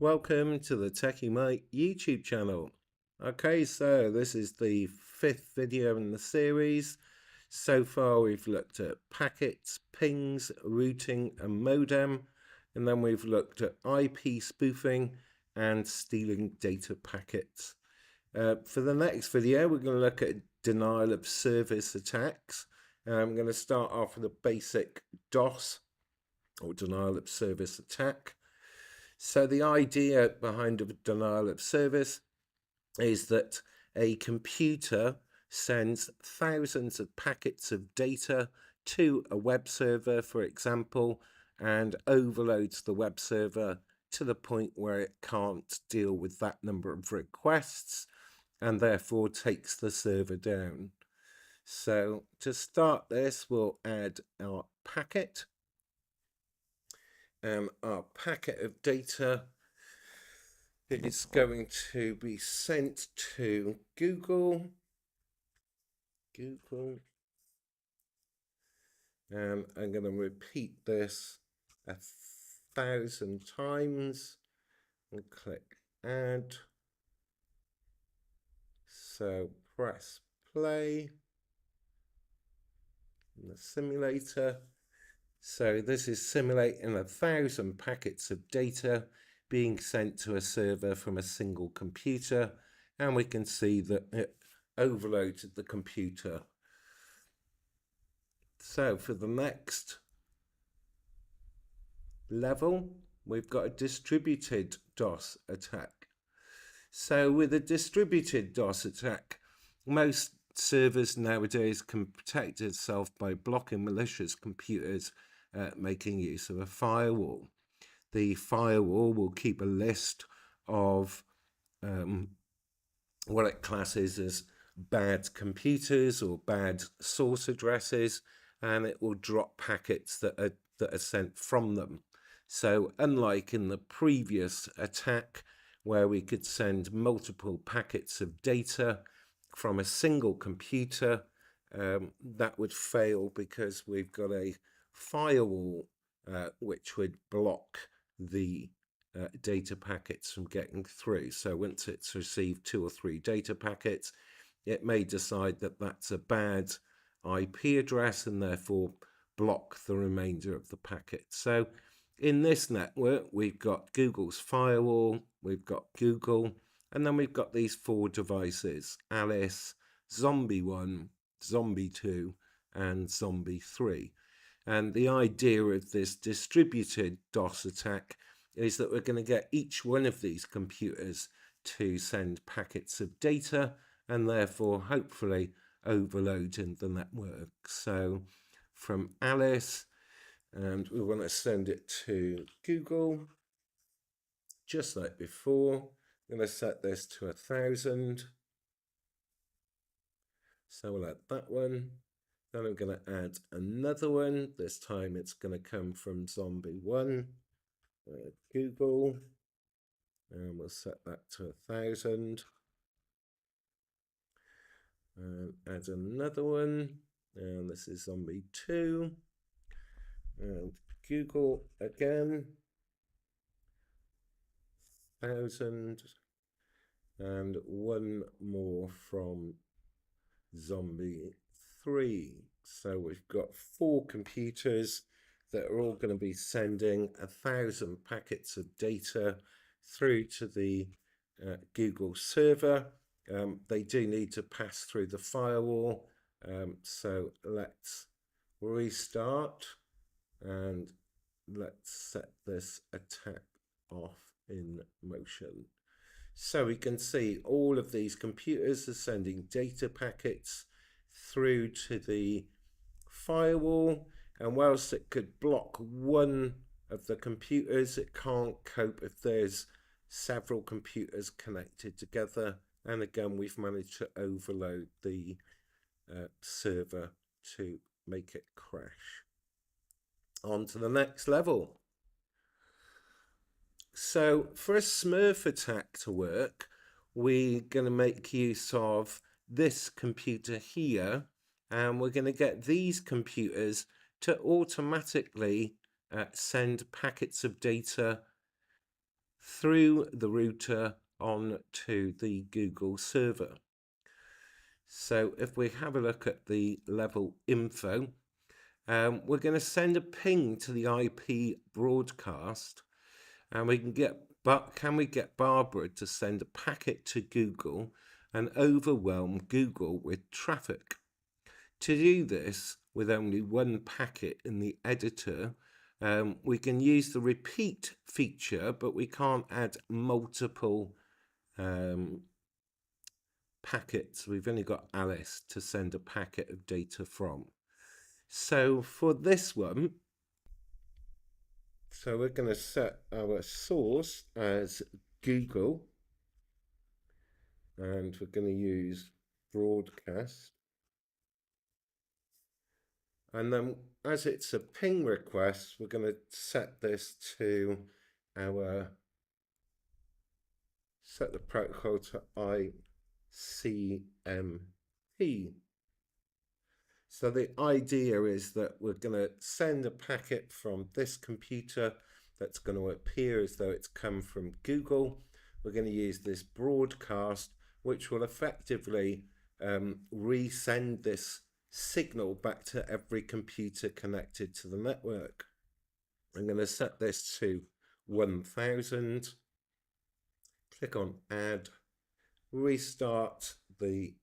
Welcome to the Techie Mate YouTube channel. Okay, so this is the 5th video in the series. So far we've looked at packets, pings, routing and modem, and then we've looked at IP spoofing and stealing data packets. For the next video we're going to look at denial of service attacks. I'm going to start off with a basic DOS or denial of service attack. So the idea behind a denial of service is that a computer sends thousands of packets of data to a web server, for example, and overloads the web server to the point where it can't deal with that number of requests and therefore takes the server down. So to start this, we'll add our packet. Our packet of data is going to be sent to Google. I'm going to repeat this 1,000 times and click add. So press play in the simulator. So this is simulating 1,000 packets of data being sent to a server from a single computer, and we can see that it overloaded the computer. So for the next level, we've got a distributed DOS attack. So with a distributed DOS attack, most servers nowadays can protect itself by blocking malicious computers making use of a firewall. The firewall will keep a list of what it classes as bad computers or bad source addresses, and it will drop packets that are sent from them. So unlike in the previous attack where we could send multiple packets of data from a single computer, that would fail because we've got a firewall which would block the data packets from getting through. So once it's received 2 or 3 data packets, it may decide that that's a bad IP address and therefore block the remainder of the packet. So in this network, we've got Google's firewall, we've got Google, and then we've got these 4 devices: Alice, Zombie1, Zombie2, and Zombie3. And the idea of this distributed DOS attack is that we're going to get each one of these computers to send packets of data and therefore hopefully overloading the network. So from Alice, and we want to send it to Google, just like before. I'm going to set this to 1,000. So we'll add that one. Then I'm going to add another one. This time it's going to come from Zombie1, Google, and we'll set that to 1,000. And add another one, and this is Zombie2, and Google again, 1,000, and one more from Zombie3. So we've got 4 computers that are all going to be sending 1,000 packets of data through to the Google server. They do need to pass through the firewall. So let's restart and let's set this attack off in motion. So we can see all of these computers are sending data packets through to the firewall, and whilst it could block one of the computers, it can't cope if there's several computers connected together. And again, we've managed to overload the server to make it crash. On to the next level. So for a Smurf attack to work, we're going to make use of this computer here, and we're going to get these computers to automatically send packets of data through the router on to the Google server. So if we have a look at the level info, we're going to send a ping to the IP broadcast, and we can get, but can we get Barbara to send a packet to Google and overwhelm Google with traffic? To do this with only one packet in the editor, we can use the repeat feature, but we can't add multiple packets. We've only got Alice to send a packet of data from. So for this one, so we're going to set our source as Google, and we're going to use broadcast. And then as it's a ping request, we're going to set this to set the protocol to ICMP. So the idea is that we're going to send a packet from this computer that's going to appear as though it's come from Google. We're going to use this broadcast, which will effectively resend this signal back to every computer connected to the network. I'm going to set this to 1000. Click on add, restart the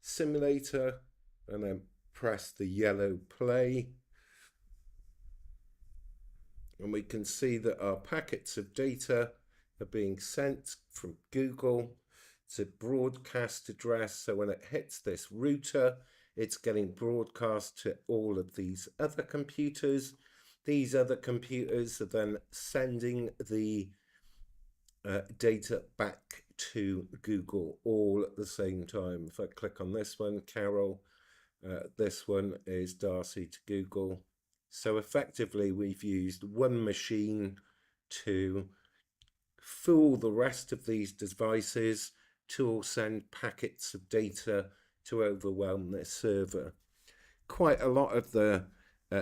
simulator, and then press the yellow play. And we can see that our packets of data are being sent from Google to broadcast address. So when it hits this router, it's getting broadcast to all of these other computers. These other computers are then sending the data back to Google all at the same time. If I click on this one, Carol, this one is Darcy to Google. So effectively, we've used one machine to fool the rest of these devices to all send packets of data to overwhelm this server. Quite a lot of the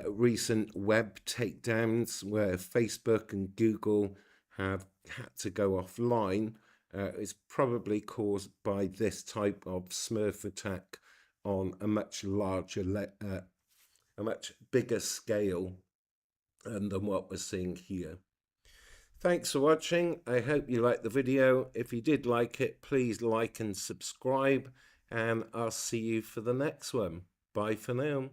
recent web takedowns where Facebook and Google have had to go offline is probably caused by this type of Smurf attack on a much larger, a much bigger scale than what we're seeing here. Thanks for watching. I hope you liked the video. If you did like it, please like and subscribe, and I'll see you for the next one. Bye for now.